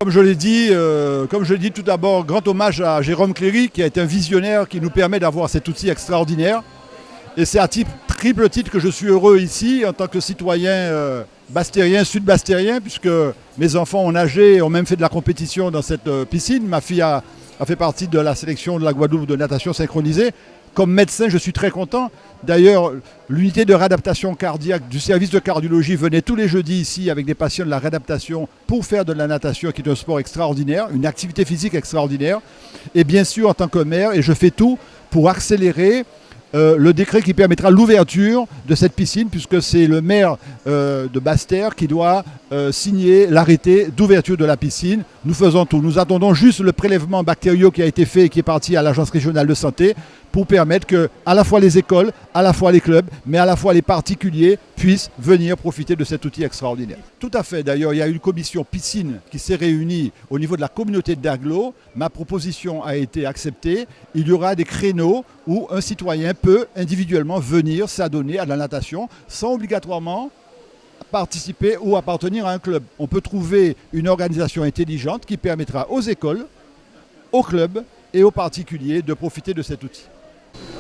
Comme je l'ai dit tout d'abord, grand hommage à Jérôme Cléry qui a été un visionnaire qui nous permet d'avoir cet outil extraordinaire. Et c'est à triple titre que je suis heureux ici en tant que citoyen bastérien, sud-bastérien, puisque mes enfants ont nagé et ont même fait de la compétition dans cette piscine. Ma fille a fait partie de la sélection de la Guadeloupe de natation synchronisée. Comme médecin, je suis très content. D'ailleurs, l'unité de réadaptation cardiaque du service de cardiologie venait tous les jeudis ici avec des patients de la réadaptation pour faire de la natation, qui est un sport extraordinaire, une activité physique extraordinaire. Et bien sûr, en tant que maire, et je fais tout pour accélérer le décret qui permettra l'ouverture de cette piscine, puisque c'est le maire de Basse-Terre qui doit signer l'arrêté d'ouverture de la piscine. Nous faisons tout. Nous attendons juste le prélèvement bactériaux qui a été fait et qui est parti à l'Agence régionale de santé pour permettre que à la fois les écoles, à la fois les clubs, mais à la fois les particuliers puissent venir profiter de cet outil extraordinaire. Tout à fait. D'ailleurs, il y a une commission piscine qui s'est réunie au niveau de la communauté d'Aglo. Ma proposition a été acceptée. Il y aura des créneaux où un citoyen peut individuellement venir s'adonner à la natation sans obligatoirement participer ou appartenir à un club. On peut trouver une organisation intelligente qui permettra aux écoles, aux clubs et aux particuliers de profiter de cet outil.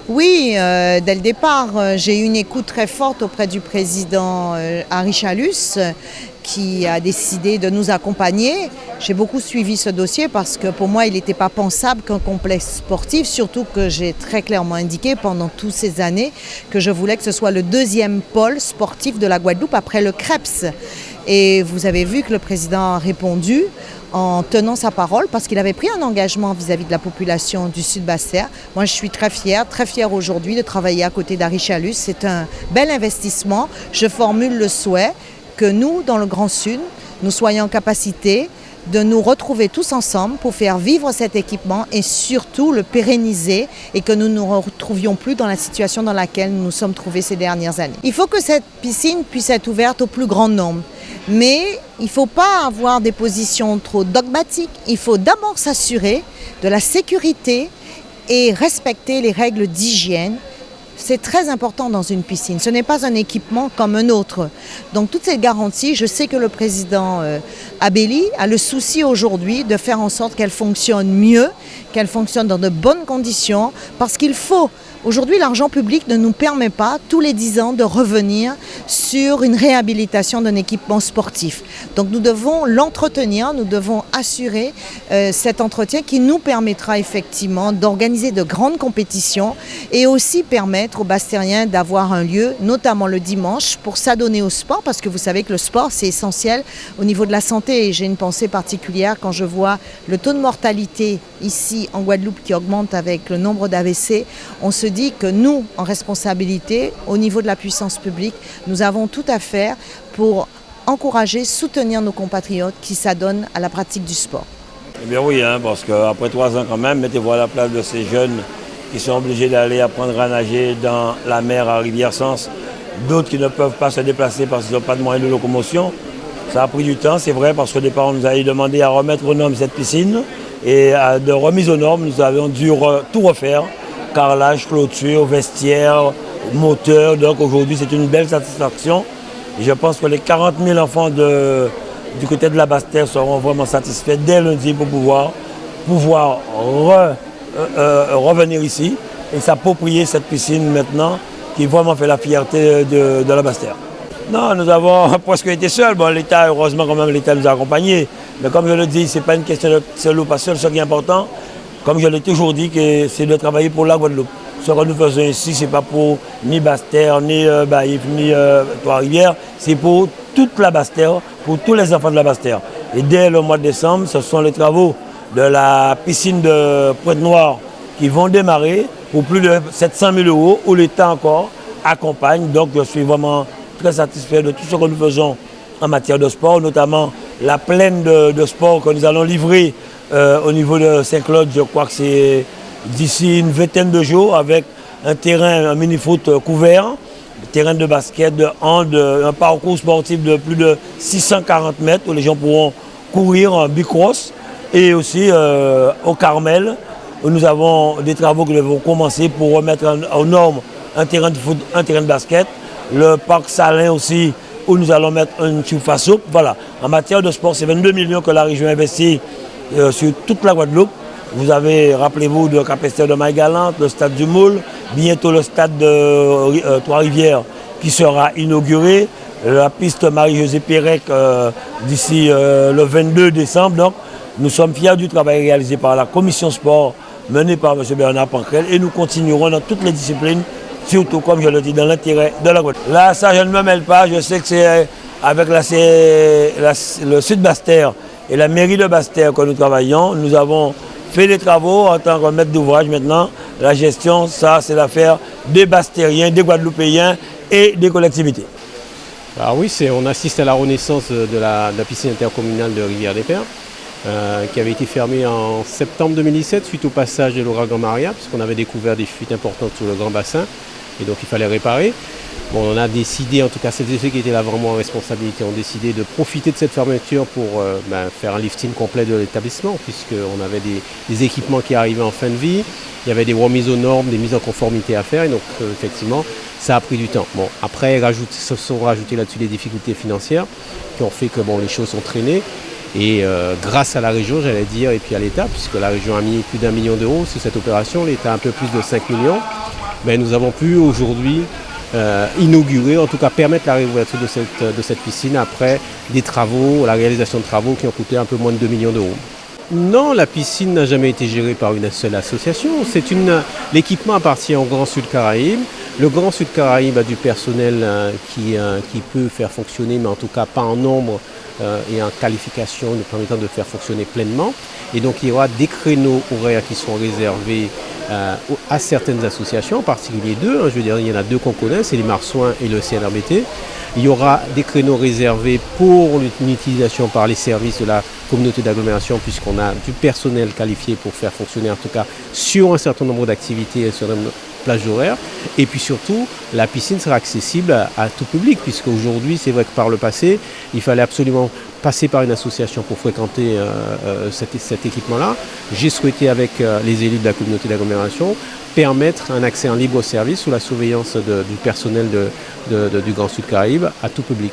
Oui, dès le départ, j'ai eu une écoute très forte auprès du président Harry Chalus qui a décidé de nous accompagner. J'ai beaucoup suivi ce dossier parce que pour moi, il n'était pas pensable qu'un complexe sportif, surtout que j'ai très clairement indiqué pendant toutes ces années que je voulais que ce soit le deuxième pôle sportif de la Guadeloupe après le CREPS. Et vous avez vu que le président a répondu en tenant sa parole parce qu'il avait pris un engagement vis-à-vis de la population du Sud-Basse-Terre. Moi, je suis très fière aujourd'hui de travailler à côté d'Harry Chalus. C'est un bel investissement. Je formule le souhait que nous, dans le Grand Sud, nous soyons en capacité de nous retrouver tous ensemble pour faire vivre cet équipement et surtout le pérenniser et que nous ne nous retrouvions plus dans la situation dans laquelle nous nous sommes trouvés ces dernières années. Il faut que cette piscine puisse être ouverte au plus grand nombre. Mais il ne faut pas avoir des positions trop dogmatiques. Il faut d'abord s'assurer de la sécurité et respecter les règles d'hygiène. C'est très important dans une piscine. Ce n'est pas un équipement comme un autre. Donc toutes ces garanties, je sais que le président Abelli a le souci aujourd'hui de faire en sorte qu'elle fonctionne mieux, qu'elle fonctionne dans de bonnes conditions, parce qu'il faut. Aujourd'hui, l'argent public ne nous permet pas, tous les 10 ans, de revenir sur une réhabilitation d'un équipement sportif. Donc nous devons l'entretenir, nous devons assurer cet entretien qui nous permettra effectivement d'organiser de grandes compétitions et aussi permettre aux Bastériens d'avoir un lieu, notamment le dimanche, pour s'adonner au sport, parce que vous savez que le sport, c'est essentiel au niveau de la santé. Et j'ai une pensée particulière quand je vois le taux de mortalité ici en Guadeloupe qui augmente avec le nombre d'AVC. On se dit que nous, en responsabilité, au niveau de la puissance publique, nous avons tout à faire pour encourager, soutenir nos compatriotes qui s'adonnent à la pratique du sport. Eh bien oui, parce qu'après 3 ans quand même, mettez-vous à la place de ces jeunes qui sont obligés d'aller apprendre à nager dans la mer à Rivière-Sens, d'autres qui ne peuvent pas se déplacer parce qu'ils n'ont pas de moyens de locomotion. Ça a pris du temps, c'est vrai, parce qu'au départ, on nous avait demandé à remettre aux normes cette piscine. Et de remise aux normes, nous avions dû tout refaire. Carrelage, clôture, vestiaire, moteur. Donc aujourd'hui, c'est une belle satisfaction. Et je pense que les 40 000 enfants du côté de la Basse-Terre seront vraiment satisfaits dès lundi pour pouvoir revenir ici et s'approprier cette piscine maintenant qui vraiment fait la fierté de la Basse-Terre. Non, nous avons presque été seuls. Bon, l'État, heureusement quand même, l'État nous a accompagnés. Mais comme je le dis, ce n'est pas une question de seul ou pas seul. Ce qui est important, comme je l'ai toujours dit, c'est de travailler pour la Guadeloupe. Ce que nous faisons ici, ce n'est pas pour ni Basse-Terre, ni Baïf, ni Trois-Rivières. C'est pour toute la Basse-Terre, pour tous les enfants de la Basse-Terre. Et dès le mois de décembre, ce sont les travaux de la piscine de Pointe-Noire qui vont démarrer pour plus de 700 000 €, où l'État encore accompagne. Donc je suis vraiment très satisfait de tout ce que nous faisons en matière de sport, notamment la plaine de sport que nous allons livrer au niveau de Saint-Claude. Je crois que c'est d'ici une vingtaine de jours, avec un terrain, un mini-foot couvert, un terrain de basket, de hand, un parcours sportif de plus de 640 mètres où les gens pourront courir en bicross, et aussi au Carmel où nous avons des travaux que nous devons commencer pour remettre aux normes un terrain de foot, un terrain de basket. Le parc Salin aussi, où nous allons mettre une surface souple. Voilà, en matière de sport, c'est 22 millions que la région investit sur toute la Guadeloupe. Vous avez, rappelez-vous, de Capesterre de Maïgalante, le stade du Moule, bientôt le stade de Trois-Rivières qui sera inauguré, la piste Marie-Josée Pérec d'ici le 22 décembre. Donc, nous sommes fiers du travail réalisé par la commission sport menée par M. Bernard Pancrel et nous continuerons dans toutes les disciplines, surtout, comme je le dis, dans l'intérêt de la Guadeloupe. Là, ça, je ne me mêle pas. Je sais que c'est avec le Sud Basse-Terre et la mairie de Basse-Terre que nous travaillons. Nous avons fait des travaux en tant que maître d'ouvrage. Maintenant, la gestion, ça, c'est l'affaire des Basse-Terriens, des Guadeloupéens et des collectivités. Alors oui, on assiste à la renaissance de la piscine intercommunale de Rivière-des-Pères, qui avait été fermée en septembre 2017 suite au passage de l'ouragan Maria, puisqu'on avait découvert des fuites importantes sur le grand bassin, et donc il fallait réparer. Bon, on a décidé, en tout cas ceux qui étaient là vraiment en responsabilité, ont décidé de profiter de cette fermeture pour faire un lifting complet de l'établissement, puisqu'on avait des équipements qui arrivaient en fin de vie, il y avait des remises aux normes, des mises en conformité à faire, et donc effectivement, ça a pris du temps. Bon, après, se sont rajoutées là-dessus des difficultés financières qui ont fait que les choses sont traînées. Et grâce à la région, j'allais dire, et puis à l'État, puisque la région a mis plus d'1 million d'euros sur cette opération, l'État un peu plus de 5 millions, nous avons pu aujourd'hui inaugurer, en tout cas permettre la réouverture de cette piscine après des travaux, la réalisation de travaux qui ont coûté un peu moins de 2 millions d'euros. Non, la piscine n'a jamais été gérée par une seule association. L'équipement appartient au Grand Sud Caraïbes. Le Grand Sud Caraïbes a du personnel qui peut faire fonctionner, mais en tout cas pas en nombre et en qualification nous permettant de faire fonctionner pleinement. Et donc il y aura des créneaux horaires qui seront réservés à certaines associations, en particulier deux. Je veux dire, il y en a deux qu'on connaît, c'est les Marsouins et le CNRBT. Il y aura des créneaux réservés pour une utilisation par les services de la communauté d'agglomération, puisqu'on a du personnel qualifié pour faire fonctionner, en tout cas sur un certain nombre d'activités et sur une plage horaire. Et puis surtout, la piscine sera accessible à tout public, puisque aujourd'hui, c'est vrai que par le passé, il fallait absolument passer par une association pour fréquenter cet équipement-là. J'ai souhaité, avec les élus de la communauté d'agglomération, permettre un accès en libre service sous la surveillance du personnel du Grand Sud Caraïbes à tout public.